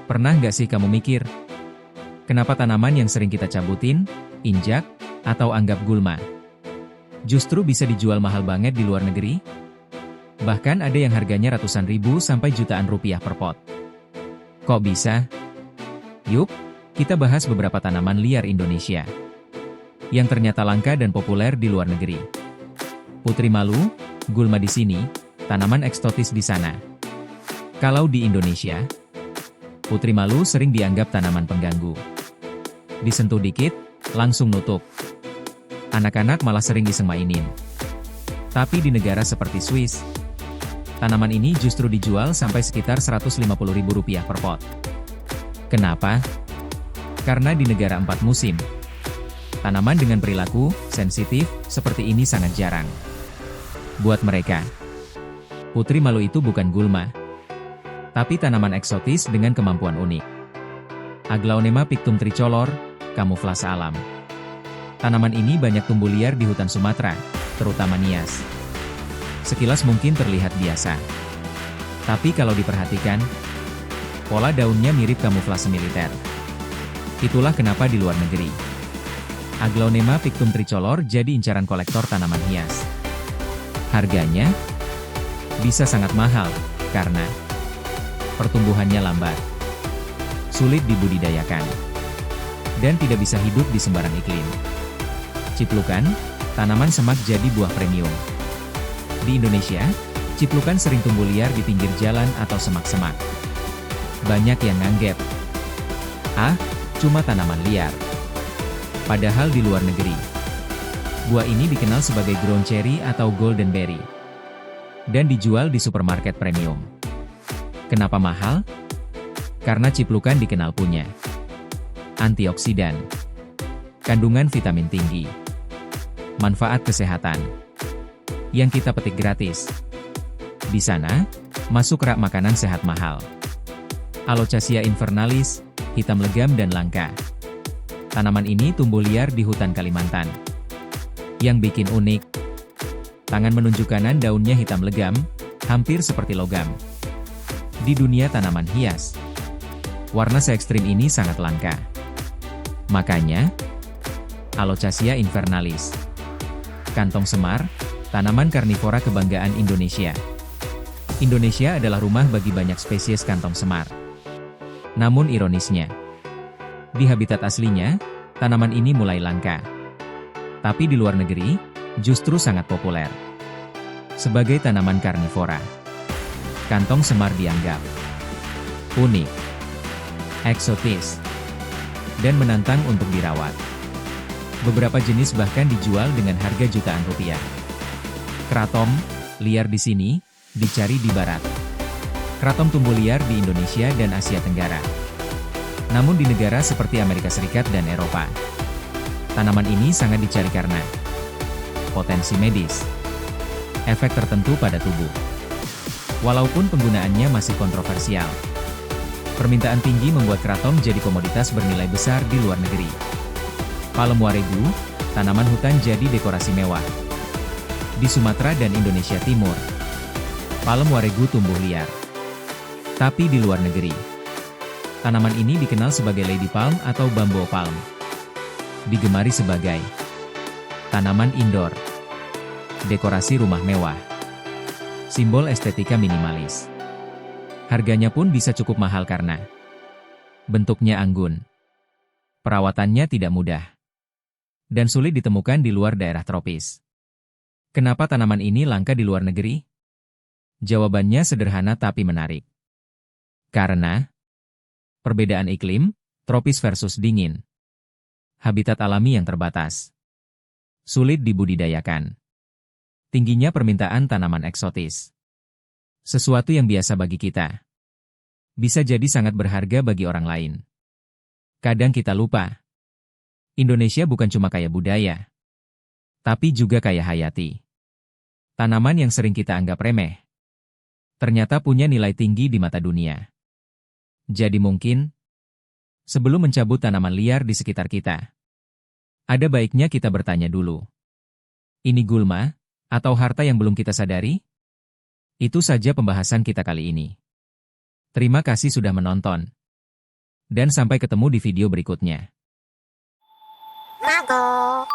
Pernah nggak sih kamu mikir, kenapa tanaman yang sering kita cabutin, injak, atau anggap gulma, justru bisa dijual mahal banget di luar negeri? Bahkan ada yang harganya ratusan ribu sampai jutaan rupiah per pot. Kok bisa? Yuk, kita bahas beberapa tanaman liar Indonesia yang ternyata langka dan populer di luar negeri. Putri malu, gulma di sini, tanaman eksotis di sana. Kalau di Indonesia, putri malu sering dianggap tanaman pengganggu. Disentuh dikit, langsung nutup. Anak-anak malah sering iseng mainin. Tapi di negara seperti Swiss, tanaman ini justru dijual sampai sekitar Rp150.000 per pot. Kenapa? Karena di negara 4 musim, tanaman dengan perilaku sensitif seperti ini sangat jarang. Buat mereka, putri malu itu bukan gulma, tapi tanaman eksotis dengan kemampuan unik. Aglaonema pictum tricolor, kamuflase alam. Tanaman ini banyak tumbuh liar di hutan Sumatera, terutama Nias. Sekilas mungkin terlihat biasa, tapi kalau diperhatikan, pola daunnya mirip kamuflase militer. Itulah kenapa di luar negeri, Aglaonema pictum tricolor jadi incaran kolektor tanaman hias. Harganya bisa sangat mahal, karena pertumbuhannya lambat, sulit dibudidayakan, dan tidak bisa hidup di sembarang iklim. Ciplukan, tanaman semak jadi buah premium. Di Indonesia, ciplukan sering tumbuh liar di pinggir jalan atau semak-semak. Banyak yang nganggep, cuma tanaman liar. Padahal di luar negeri, buah ini dikenal sebagai ground cherry atau golden berry, dan dijual di supermarket premium. Kenapa mahal? Karena ciplukan dikenal punya antioksidan, kandungan vitamin tinggi, manfaat kesehatan, yang kita petik gratis. Di sana, masuk rak makanan sehat mahal. Alocasia invernalis, hitam legam dan langka. Tanaman ini tumbuh liar di hutan Kalimantan. Yang bikin unik, tangan menunjuk kanan daunnya hitam legam, hampir seperti logam. Di dunia tanaman hias, warna se-ekstrim ini sangat langka. Makanya, Alocasia invernalis, kantong semar, tanaman karnivora kebanggaan Indonesia. Indonesia adalah rumah bagi banyak spesies kantong semar. Namun ironisnya, di habitat aslinya, tanaman ini mulai langka. Tapi di luar negeri, justru sangat populer. Sebagai tanaman karnivora, kantong semar dianggap unik, eksotis, dan menantang untuk dirawat. Beberapa jenis bahkan dijual dengan harga jutaan rupiah. Kratom, liar di sini, dicari di barat. Kratom tumbuh liar di Indonesia dan Asia Tenggara. Namun di negara seperti Amerika Serikat dan Eropa, tanaman ini sangat dicari karena potensi medis, efek tertentu pada tubuh. Walaupun penggunaannya masih kontroversial, permintaan tinggi membuat kratom jadi komoditas bernilai besar di luar negeri. Palem waregu, tanaman hutan jadi dekorasi mewah. Di Sumatera dan Indonesia Timur, palem waregu tumbuh liar. Tapi di luar negeri, tanaman ini dikenal sebagai lady palm atau bambo palm. Digemari sebagai tanaman indoor, dekorasi rumah mewah, simbol estetika minimalis. Harganya pun bisa cukup mahal karena bentuknya anggun, perawatannya tidak mudah, dan sulit ditemukan di luar daerah tropis. Kenapa tanaman ini langka di luar negeri? Jawabannya sederhana tapi menarik. Karena perbedaan iklim, tropis versus dingin. Habitat alami yang terbatas. Sulit dibudidayakan. Tingginya permintaan tanaman eksotis. Sesuatu yang biasa bagi kita, bisa jadi sangat berharga bagi orang lain. Kadang kita lupa, Indonesia bukan cuma kaya budaya, tapi juga kaya hayati. Tanaman yang sering kita anggap remeh, ternyata punya nilai tinggi di mata dunia. Jadi mungkin, sebelum mencabut tanaman liar di sekitar kita, ada baiknya kita bertanya dulu. Ini gulma, atau harta yang belum kita sadari? Itu saja pembahasan kita kali ini. Terima kasih sudah menonton. Dan sampai ketemu di video berikutnya. Mago.